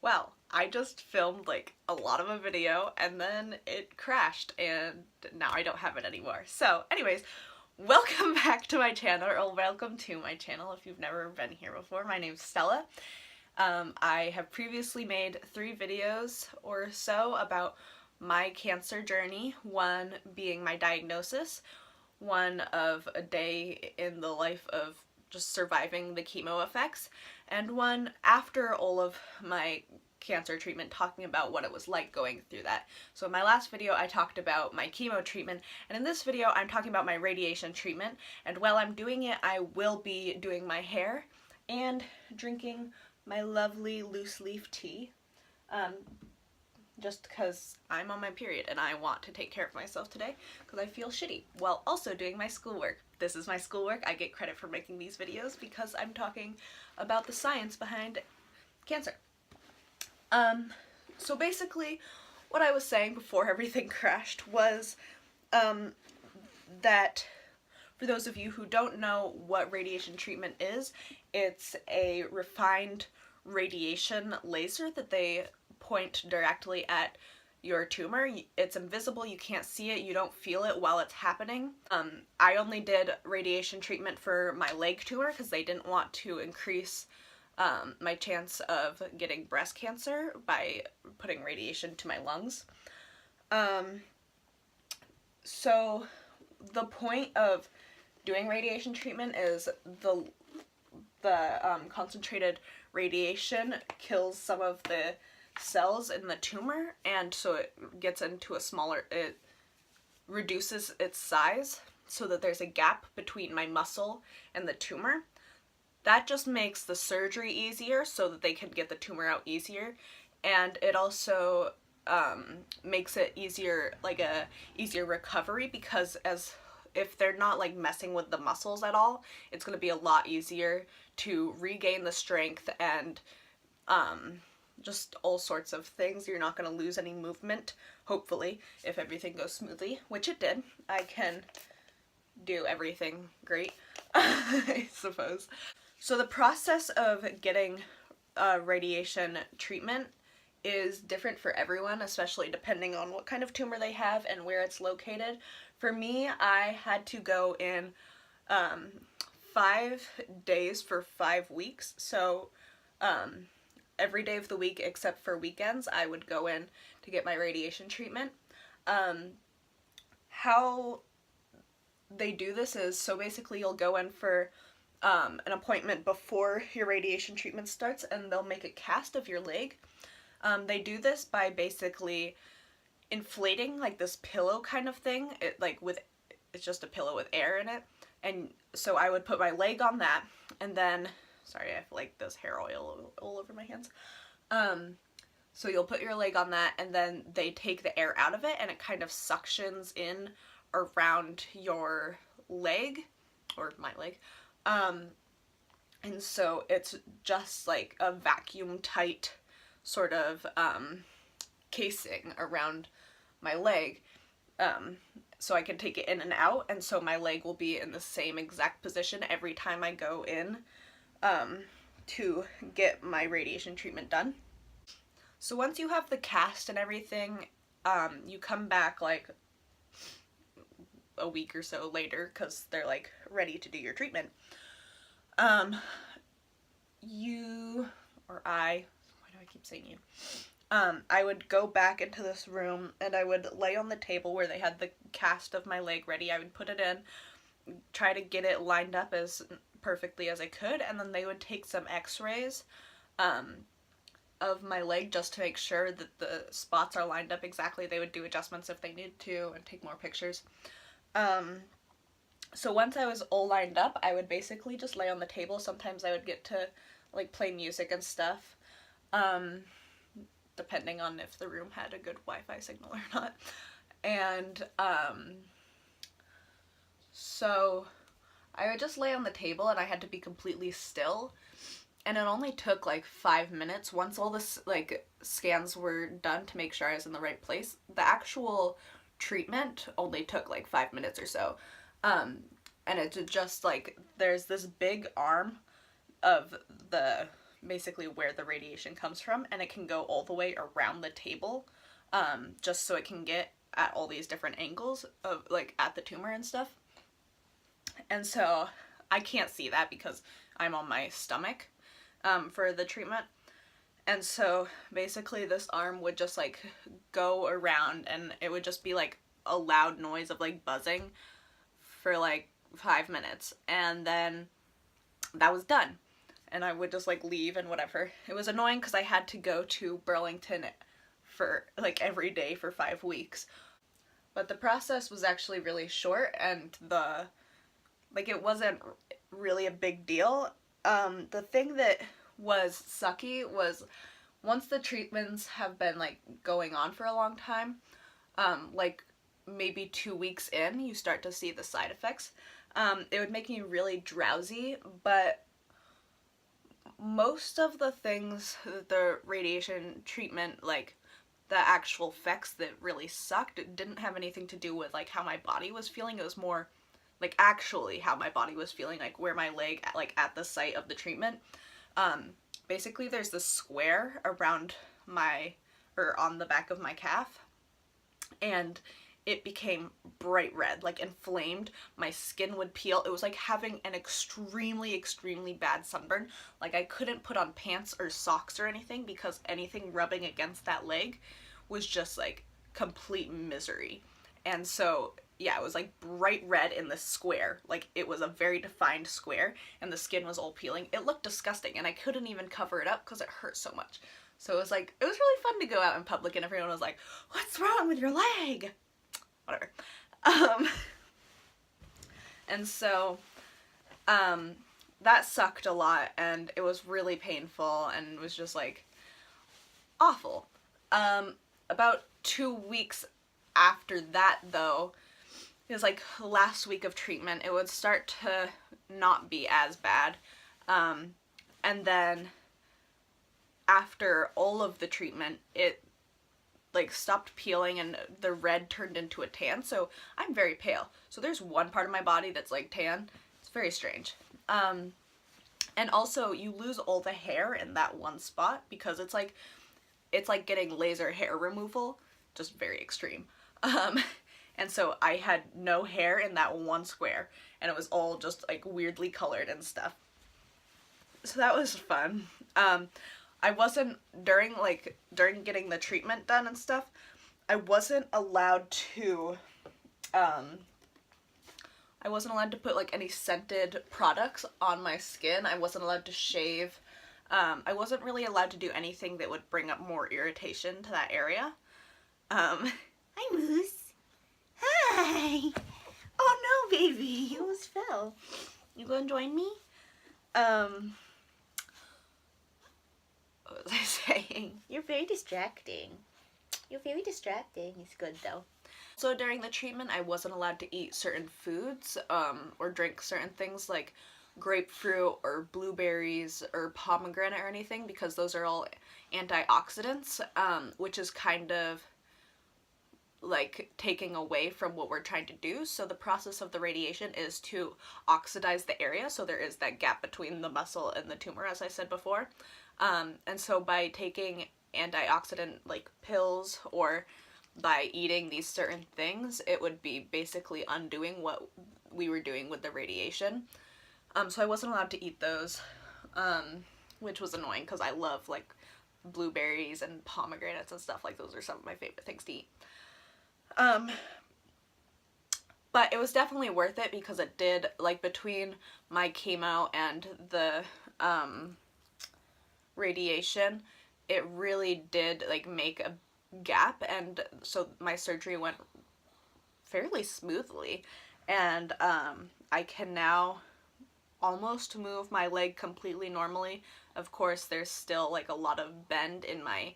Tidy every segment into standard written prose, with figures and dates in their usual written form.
Well, I just filmed like a lot of a video and then it crashed and now I don't have it anymore. So anyways, welcome back to my channel, or welcome to my channel if you've never been here before. My name's Stella. I have previously made 3 videos or so about my cancer journey, one being my diagnosis, one of a day in the life of just surviving the chemo effects, and one after all of my cancer treatment, talking about what it was like going through that. So in my last video I talked about my chemo treatment, and in this video I'm talking about my radiation treatment, and while I'm doing it I will be doing my hair and drinking my lovely loose leaf tea, just because I'm on my period and I want to take care of myself today because I feel shitty, while also doing my schoolwork. This is my schoolwork. I get credit for making these videos because I'm talking about the science behind cancer. So basically what I was saying before everything crashed was that for those of you who don't know what radiation treatment is, it's a refined radiation laser that they point directly at your tumor. It's invisible, you can't see it, you don't feel it while it's happening. I only did radiation treatment for my leg tumor because they didn't want to increase my chance of getting breast cancer by putting radiation to my lungs. So the point of doing radiation treatment is the concentrated radiation kills some of the cells in the tumor, and so it gets into a smaller, it reduces its size so that there's a gap between my muscle and the tumor. That just makes the surgery easier so that they can get the tumor out easier, and it also makes it easier, like a easier recovery, because if they're not like messing with the muscles at all, it's going to be a lot easier to regain the strength and just all sorts of things. You're not going to lose any movement, hopefully, if everything goes smoothly, which it did. I can do everything great, I suppose. So the process of getting radiation treatment is different for everyone, especially depending on what kind of tumor they have and where it's located. For me, I had to go in 5 days for 5 weeks, so every day of the week except for weekends I would go in to get my radiation treatment. How they do this is, so basically you'll go in for an appointment before your radiation treatment starts, and they'll make a cast of your leg. They do this by basically inflating like this pillow kind of thing. It's just a pillow with air in it, and so I would put my leg on that, and then, sorry, I have like this hair oil all over my hands. So you'll put your leg on that, and then they take the air out of it, and it kind of suctions in around your leg, or my leg. And so it's just like a vacuum tight sort of casing around my leg, so I can take it in and out, and so my leg will be in the same exact position every time I go in to get my radiation treatment done. So once you have the cast and everything, you come back like a week or so later because they're like ready to do your treatment. Why do I keep saying you? I would go back into this room and I would lay on the table where they had the cast of my leg ready. I would put it in, try to get it lined up as perfectly as I could, and then they would take some x-rays of my leg just to make sure that the spots are lined up exactly. They would do adjustments if they needed to and take more pictures. So once I was all lined up, I would basically just lay on the table. Sometimes I would get to like play music and stuff, depending on if the room had a good Wi-Fi signal or not. And so I would just lay on the table and I had to be completely still, and it only took like 5 minutes once all this like scans were done to make sure I was in the right place. The actual treatment only took like 5 minutes or so, and it's just like there's this big arm of the basically where the radiation comes from, and it can go all the way around the table, just so it can get at all these different angles of like at the tumor and stuff. And so I can't see that because I'm on my stomach for the treatment. And so basically this arm would just like go around, and it would just be like a loud noise of like buzzing for like 5 minutes, and then that was done. And I would just like leave and whatever. It was annoying because I had to go to Burlington for like every day for 5 weeks. But the process was actually really short, and it wasn't really a big deal. The thing that was sucky was once the treatments have been like going on for a long time, like maybe 2 weeks in, you start to see the side effects. It would make me really drowsy, but most of the things, the radiation treatment, like the actual effects that really sucked, it didn't have anything to do with like how my body was feeling. It was more like actually how my body was feeling, like where my leg, like at the site of the treatment. Basically there's this square around on the back of my calf, and it became bright red, like inflamed. My skin would peel. It was like having an extremely, extremely bad sunburn. Like I couldn't put on pants or socks or anything because anything rubbing against that leg was just like complete misery. And so, yeah, it was like bright red in the square. Like it was a very defined square, and the skin was all peeling. It looked disgusting, and I couldn't even cover it up because it hurt so much. So it was really fun to go out in public and everyone was like, "What's wrong with your leg?" Whatever. And so, that sucked a lot, and it was really painful, and it was just like awful. About 2 weeks after that, though, it was like last week of treatment, it would start to not be as bad. And then after all of the treatment, it like stopped peeling and the red turned into a tan. So I'm very pale. So there's one part of my body that's like tan. It's very strange. And also you lose all the hair in that one spot because it's like getting laser hair removal, just very extreme. And so I had no hair in that one square, and it was all just like weirdly colored and stuff. So that was fun. I wasn't, during getting the treatment done and stuff, I wasn't allowed to put like any scented products on my skin. I wasn't allowed to shave. I wasn't really allowed to do anything that would bring up more irritation to that area. Hi, Moose. Hi. Oh no, baby, you almost fell. You gonna join me? What was I saying? You're very distracting. You're very distracting. It's good though. So during the treatment, I wasn't allowed to eat certain foods, or drink certain things like grapefruit or blueberries or pomegranate or anything, because those are all antioxidants, which is kind of like taking away from what we're trying to do. So the process of the radiation is to oxidize the area, so there is that gap between the muscle and the tumor, as I said before. And so by taking antioxidant like pills or by eating these certain things, it would be basically undoing what we were doing with the radiation. So I wasn't allowed to eat those, which was annoying because I love like blueberries and pomegranates and stuff. Like those are some of my favorite things to eat. But it was definitely worth it because it did, like, between my chemo and the radiation, it really did like make a gap, and so my surgery went fairly smoothly, and I can now almost move my leg completely normally. Of course, there's still like a lot of bend in my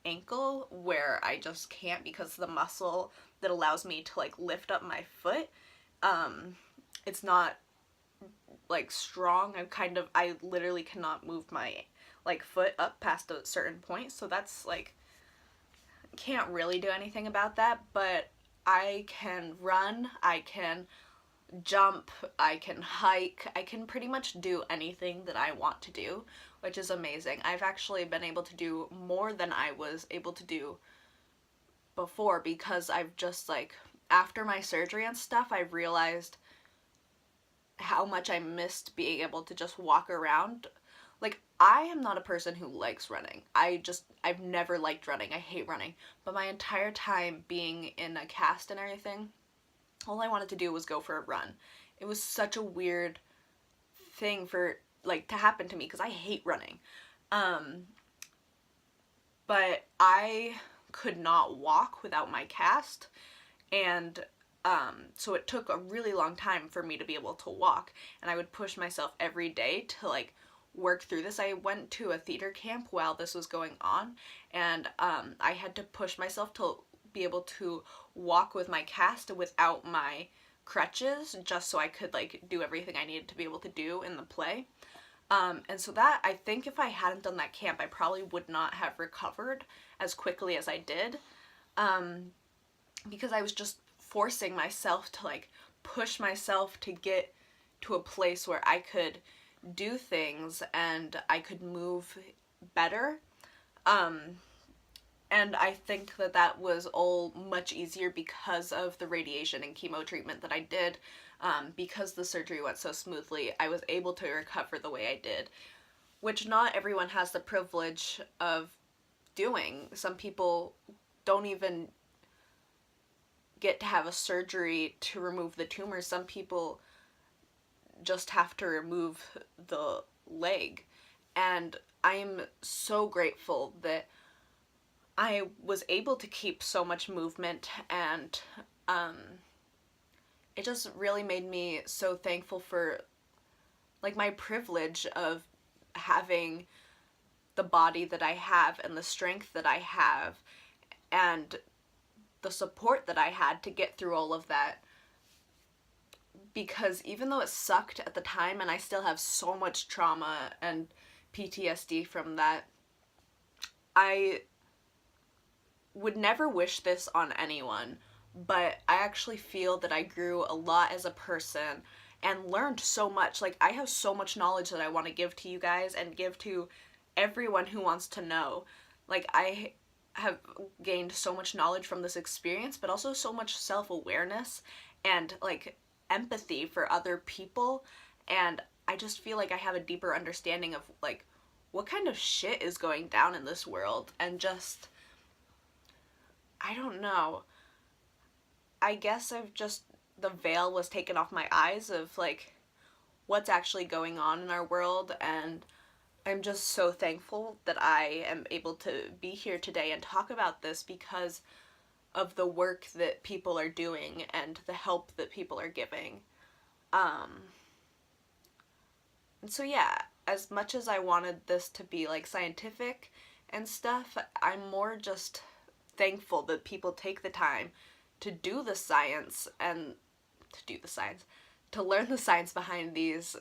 ankle where I just can't because the muscle that allows me to like lift up my foot, it's not like strong. I literally cannot move my like foot up past a certain point, so that's like, can't really do anything about that, but I can run, I can jump, I can hike, I can pretty much do anything that I want to do which is amazing. I've actually been able to do more than I was able to do before, because I've just, like, after my surgery and stuff, I realized how much I missed being able to just walk around. Like, I am not a person who likes running. I've never liked running. I hate running. But my entire time being in a cast and everything, all I wanted to do was go for a run. It was such a weird thing for, like, to happen to me, because I hate running. But I could not walk without my cast, and so it took a really long time for me to be able to walk, and I would push myself every day to, like, work through this. I went to a theater camp while this was going on, and I had to push myself to be able to walk with my cast without my crutches, just so I could, like, do everything I needed to be able to do in the play. And so that, I think if I hadn't done that camp, I probably would not have recovered as quickly as I did, because I was just forcing myself to, like, push myself to get to a place where I could do things and I could move better. And I think that that was all much easier because of the radiation and chemo treatment that I did. Because the surgery went so smoothly, I was able to recover the way I did, which not everyone has the privilege of doing. Some people don't even get to have a surgery to remove the tumor. Some people just have to remove the leg. And I am so grateful that I was able to keep so much movement, and it just really made me so thankful for, like, my privilege of having the body that I have and the strength that I have and the support that I had to get through all of that. Because even though it sucked at the time, and I still have so much trauma and PTSD from that, I would never wish this on anyone, but I actually feel that I grew a lot as a person and learned so much. Like, I have so much knowledge that I want to give to you guys and give to everyone who wants to know. Like, I have gained so much knowledge from this experience, but also so much self-awareness and, like, empathy for other people, and I just feel like I have a deeper understanding of, like, what kind of shit is going down in this world, and just, I don't know. I guess the veil was taken off my eyes of, like, what's actually going on in our world, and I'm just so thankful that I am able to be here today and talk about this because of the work that people are doing and the help that people are giving. And so yeah, as much as I wanted this to be, like, scientific and stuff, I'm more just thankful that people take the time to do the science and to learn the science behind these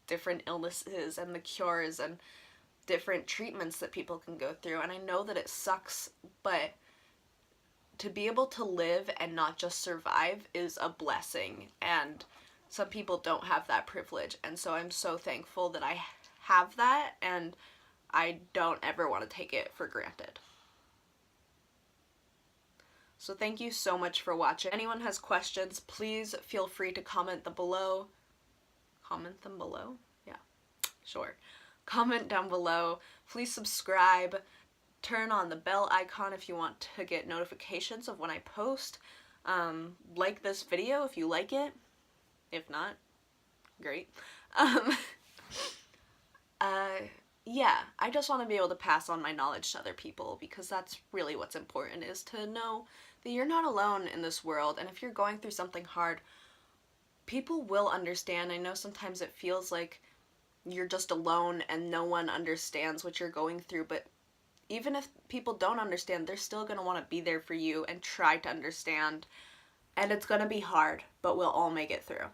different illnesses and the cures and different treatments that people can go through. And I know that it sucks, but to be able to live and not just survive is a blessing, and some people don't have that privilege, and so I'm so thankful that I have that, and I don't ever want to take it for granted. So thank you so much for watching. If anyone has questions, please feel free to comment them below. Comment them below? Yeah, sure. Comment down below. Please subscribe. Turn on the bell icon if you want to get notifications of when I post. Like this video if you like it. If not, great. Yeah, I just want to be able to pass on my knowledge to other people, because that's really what's important, is to know that you're not alone in this world, and if you're going through something hard, people will understand. I know sometimes it feels like you're just alone and no one understands what you're going through, but even if people don't understand, they're still going to want to be there for you and try to understand, and it's going to be hard, but we'll all make it through.